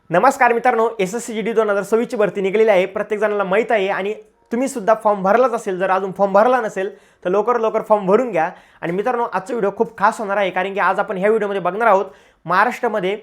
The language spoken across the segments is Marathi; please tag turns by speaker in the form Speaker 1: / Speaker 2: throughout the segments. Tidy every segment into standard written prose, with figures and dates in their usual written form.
Speaker 1: नमस्कार मित्रांनो, SSCGD 2026 ची भरती निघालेली आहे. प्रत्येक जणाला माहीत आहे आणि तुम्ही सुद्धा फॉर्म भरलाच असेल. जर अजून फॉर्म भरला नसेल तर लवकर फॉर्म भरून घ्या. आणि मित्रांनो, आजचा व्हिडिओ खूप खास होणार आहे, कारण की आज आपण ह्या व्हिडिओमध्ये बघणार आहोत महाराष्ट्रामध्ये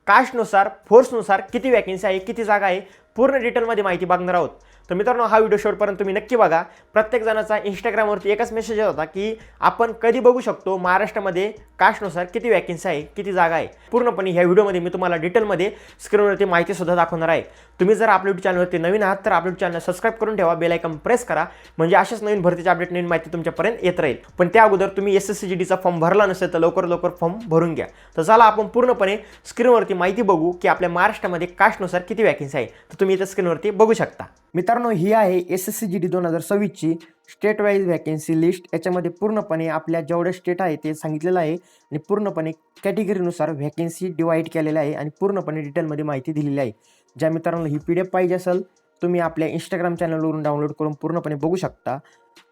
Speaker 1: कास्टनुसार फोर्सनुसार किती वॅकन्सी आहे, किती जागा आहे, पूर्ण डिटेलमध्ये माहिती बघणार आहोत. तर मित्रांनो, हा व्हिडिओ शेवटपर्यंत तुम्ही नक्की बघा. प्रत्येक जणाचा इंस्टाग्रामवरती एकच मेसेज येत होता की आपण कधी बघू शकतो महाराष्ट्रामध्ये कास्टनुसार किती वॅकन्सी आहे, किती जागा आहे. पूर्णपणे ह्या व्हिडिओमध्ये मी तुम्हाला डिटेलमध्ये स्क्रीनवरती माहिती सुद्धा दाखवणार आहे. तुम्ही जर आपल्या यूट्यूब चॅनलवरती नवीन आहात तर आपल्या चॅनल सबस्क्राईब करून ठेवा, बेल आयकॉन प्रेस करा, म्हणजे अशाच नवीन भरतीचे अपडेट, नवीन माहिती तुमच्यापर्यंत येत राहील. पण त्या अगोदर तुम्ही SSCGDचा फॉर्म भरला नसेल तर लवकर फॉर्म भरून घ्या. तर चला आपण पूर्णपणे स्क्रीनवरती माहिती बघू की आपल्या महाराष्ट्रामध्ये कास्टनुसार किती वॅकन्सी आहे. तर तुम्ही इथं स्क्रीनवरती बघू शकता. मित्रांनो, ही आहे SSCGD 2026 ची स्टेट वाईज वॅकन्सी लिस्ट. याच्यामध्ये पूर्णपणे आपल्या जेवढे स्टेट आहे ते सांगितलेलं आहे आणि पूर्णपणे कॅटेगरीनुसार वॅकन्सी डिवाईड केलेलं आहे आणि पूर्णपणे डिटेलमध्ये माहिती दिलेली आहे. ज्या मित्रांनो ही PDF पाहिजे असेल तुम्ही आपल्या इंस्टाग्राम चॅनलवरून डाउनलोड करून पूर्णपणे बघू शकता.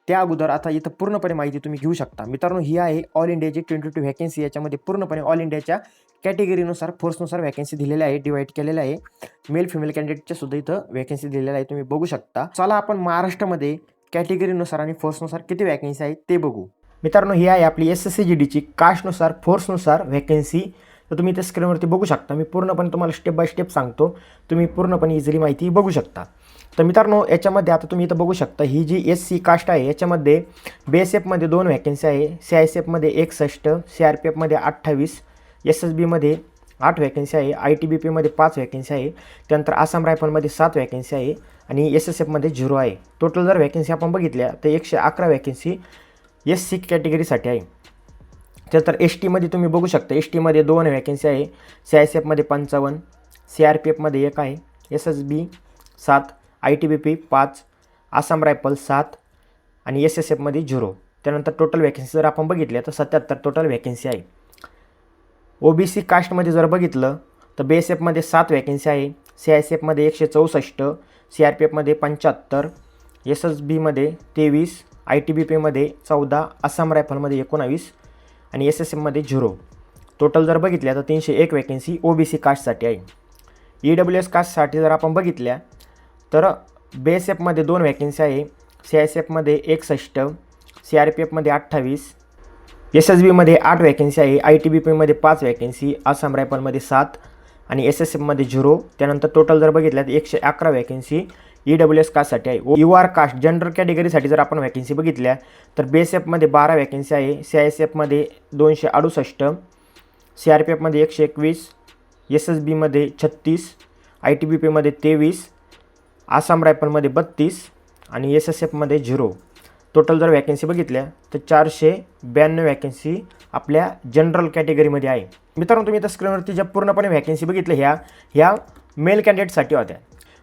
Speaker 1: त्या अगोदर आता इथं पूर्णपणे माहिती तुम्ही घेऊ शकता. मित्रांनो, ही आहे ऑल इंडियाची 22 वॅकन्सी. याच्यामध्ये पूर्णपणे ऑल इंडियाच्या कॅटेगरीनुसार फोर्सनुसार वॅकन्सी दिलेल्या आहे, डिवाईड केलेल्या आहे. मेल फिमेल कॅन्डिडेटच्या सुद्धा इथं वॅकन्सी दिलेल्या आहे, तुम्ही बघू शकता. चला आपण महाराष्ट्रामध्ये कॅटेगरीनुसार आणि फोर्सनुसार किती वॅकन्सी आहेत ते बघू. मित्रांनो, ही आहे आपली SSCGDची कास्टनुसार फोर्सनुसार वॅकन्सी. तर तुम्ही त्या स्क्रीनवरती बघू शकता. मी पूर्णपणे तुम्हाला स्टेप बाय स्टेप सांगतो, तुम्ही पूर्णपणे इझिली माहिती बघू शकता. तर मित्रांनो, याच्यामध्ये आता तुम्ही इथं बघू शकता ही जी SC कास्ट आहे याच्यामध्ये BSFमध्ये 2 वॅकन्सी आहे, CISFमध्ये 61, CRPFमध्ये 28, SSBमध्ये 8 वॅकन्सी आहे, ITBPमध्ये 5 वॅकन्सी आहे, त्यानंतर आसाम रायफलमध्ये 7 वॅकन्सी आहे आणि SSFमध्ये 0 आहे. टोटल जर वॅकन्सी आपण बघितल्या तर 111 वॅकन्सी SC कॅटेगरीसाठी आहे. त्यानंतर STमध्ये तुम्ही बघू शकता, STमध्ये 2 वॅकन्सी आहे, CISFमध्ये 55, CRPFमध्ये 1 आहे, SSB 7, ITBP 5, आसाम रायफल 7 आणि SSFमध्ये 0. त्यानंतर टोटल वॅकन्सी जर आपण बघितल्या तर 77 टोटल वॅकन्सी आहे. OBC कास्टमध्ये जर बघितलं तर BSFमध्ये 7 वॅकन्सी आहे, CISFमध्ये 164, CRPFमध्ये 75, SSBमध्ये 23, ITBPमध्ये 14, आसाम रायफलमध्ये 19 आणि SSFमध्ये 0. टोटल जर बघितल्या तर 301 वॅकन्सी OBC कास्टसाठी आहे. EWS कास्टसाठी जर आपण बघितल्या तर BSFमध्ये 2 वॅकन्सी आहे, CISFमध्ये 61, CRPFमध्ये 28, SSBमध्ये 8 वॅकन्सी आहे, ITBPमध्ये 5 वॅकन्सी, आसाम रायफलमध्ये 7 आणि SSFमध्ये 0. त्यानंतर टोटल जर बघितल्या तर 111 वॅकन्सी EWS कास्टसाठी आहे. UR कास्ट जनरल कॅटेगरीसाठी जर आपण वॅकन्सी बघितल्या तर BSFमध्ये 12 वॅकन्सी आहे, CISFमध्ये 268, CRPFमध्ये 121, SSBमध्ये 36, ITBPमध्ये 23, आसाम रायफलमध्ये 32 आणि SSFमध्ये 0. टोटल जर वॅकन्सी बघितल्या तर 492 वॅकन्सी आपल्या जनरल कॅटेगरीमध्ये आहे. मित्रांनो, तुम्ही इथं स्क्रीनवरती ज्या पूर्णपणे वॅकन्सी बघितल्या ह्या मेल कॅन्डिडेटसाठी होत्या.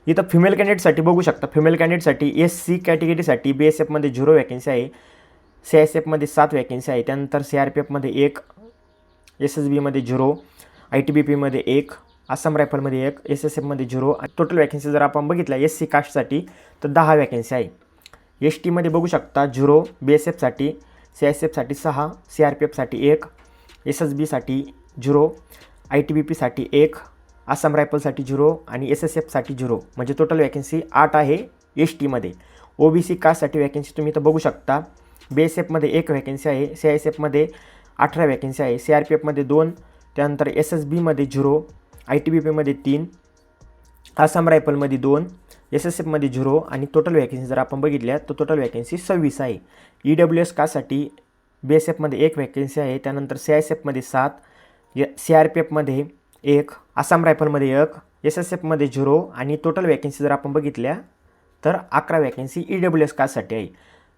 Speaker 1: इथं फिमेल कॅन्डिडेटसाठी बघू शकता. फिमेल कॅन्डिडेटसाठी SC कॅटेगरीसाठी BSFमध्ये 0 वॅकन्सी आहे, CISFमध्ये 7 वॅकन्सी आहे, त्यानंतर CRPFमध्ये 1, SSBमध्ये 0, ITBPमध्ये 1, आसाम रायफलमध्ये 1, SSFमध्ये 0. टोटल वॅकन्सी जर आपण बघितल्या SC कास्टसाठी तर 10 वॅकन्सी आहे. STमध्ये बघू शकता 0, BSFसाठी, CISFसाठी 6, CRPFसाठी 1, SSBसाठी 0, ITBPसाठी 1, आसाम रायफलसाठी 0 आणि SSFसाठी 0. म्हणजे टोटल वॅकन्सी 8 आहे STमध्ये. OBC कास्टसाठी वॅकन्सी तुम्ही इथं बघू शकता. BSFमध्ये 1 वॅकन्सी आहे, CISFमध्ये 18 वॅकन्सी आहे, CRPFमध्ये 2, त्यानंतर SSBमध्ये 0, ITBPमध्ये 3, आसाम रायफलमध्ये 2, SSFमध्ये 0 आणि टोटल वॅकन्सी जर आपण बघितल्या तर टोटल वॅकन्सी 26 आहे. EWS कास्टसाठी BSFमध्ये 1 वॅकन्सी आहे, त्यानंतर CISFमध्ये 7, CRPFमध्ये 1, आसाम रायफलमध्ये 1, SSFमध्ये 0 आणि टोटल वॅकन्सी जर आपण बघितल्या तर 11 वॅकन्सी EWS कास्टसाठी आहे.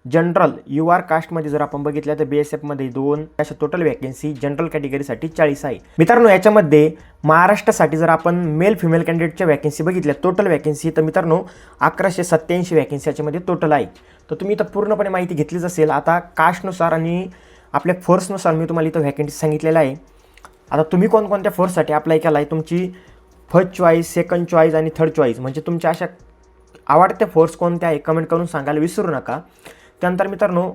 Speaker 1: जनरल UR कास्टमध्ये जर आपण बघितल्या तर BSFमध्ये 2, अशा टोटल वॅकन्सी जनरल कॅटेगरीसाठी 40 आहे. मित्रांनो, याच्यामध्ये महाराष्ट्रासाठी जर आपण मेल फिमेल कॅन्डिडेटच्या वॅकन्सी बघितल्या टोटल वॅकन्सी तर मित्रांनो 1187 वॅकन्सी याच्यामध्ये टोटल आहे. तर तुम्ही इथं पूर्णपणे माहिती घेतलीच असेल. आता कास्टनुसार आणि आपल्या फोर्सनुसार मी तुम्हाला इथं वॅकन्सी सांगितलेलं आहे. आता तुम्ही कोणकोणत्या फोर्ससाठी अप्लाय केला आहे, तुमची फर्स्ट चॉईस, सेकंड चॉईस आणि थर्ड चॉईस, म्हणजे तुमच्या अशा आवडत्या फोर्स कोणत्या आहे कमेंट करून सांगायला विसरू नका. त्यानंतर मित्रांनो,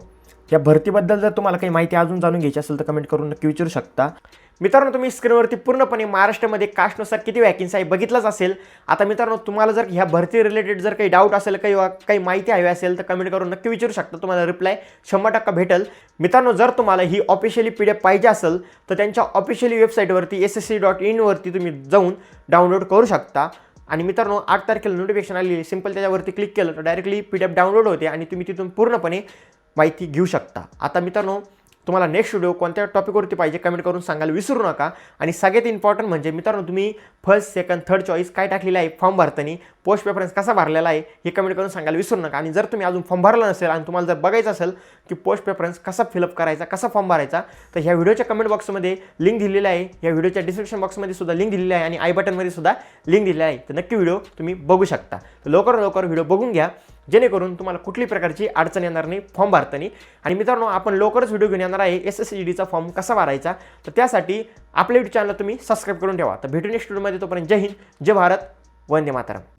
Speaker 1: या भरतीबद्दल जर तुम्हाला काही माहिती अजून जाणून घ्यायची असेल तर कमेंट करून नक्की विचारू शकता. मित्रांनो तुम्ही स्क्रीनवरती पूर्णपणे महाराष्ट्रामध्ये कास्टनुसार किती वॅकन्सी आहे बघितलंच असेल. आता मित्रांनो तुम्हाला जर ह्या भरती रिलेटेड जर काही डाऊट असेल, काही माहिती हवी असेल तर कमेंट करून नक्की विचारू शकता. तुम्हाला रिप्लाय 100% भेटेल. मित्रांनो जर तुम्हाला ही ऑफिशियली PDF पाहिजे असेल तर त्यांच्या ऑफिशियली वेबसाईटवरती ssc.in वरती तुम्ही जाऊन डाउनलोड करू शकता. आणि मित्रांनो 8 तारखेला नोटिफिकेशन आलेली, सिंपल त्याच्यावरती क्लिक केलं तर डायरेक्टली PDF डाउनलोड होते आणि तुम्ही तिथून पूर्णपणे माहिती घेऊ शकता. आता मित्रांनो तुम्हाला नेक्स्ट व्हिडिओ कोणत्या टॉपिकवरती पाहिजे कमेंट करून सांगायला विसरू नका. आणि सगळ्यात इम्पॉर्टंट म्हणजे मित्रांनो तुम्ही फर्स्ट, सेकंड, थर्ड चॉईस काय टाकलेलं आहे फॉर्म भरताना, पोस्ट प्रेफरन्स कसा भरलेला आहे हे कमेंट करून सांगायला विसरू नका. आणि जर तुम्ही अजून फॉर्म भरला नसेल आणि तुम्हाला जर बघायचं असेल की पोस्ट प्रेफरन्स कसा फिलअप करायचा, कसा फॉर्म भरायचा, तर ह्या व्हिडिओच्या कमेंट बॉक्समध्ये लिंक दिलेली आहे. या व्हिडिओच्या डिस्क्रिप्शन बॉक्समध्ये सुद्धा लिंक दिलेली आहे आणि आय बटनमध्ये सुद्धा लिंक दिलेली आहे. तर नक्की व्हिडिओ तुम्ही बघू शकता. तर लवकर व्हिडिओ बघून घ्या जेणेकरून तुम्हाला कुठली प्रकारची अडचण येणार नाही फॉर्म भरताना. आणि मित्रांनो आपण लवकरच व्हिडिओ घेऊन येणार आहे SSCGDचा फॉर्म कसा भरायचा. तर त्यासाठी आपल्या यूट्यूब चॅनलला तुम्ही सबस्क्राईब करून ठेवा. तर भेटू नेक्स्ट व्हिडिओमध्ये. तोपर्यंत जय हिंद, जय भारत, वंदे मातरम.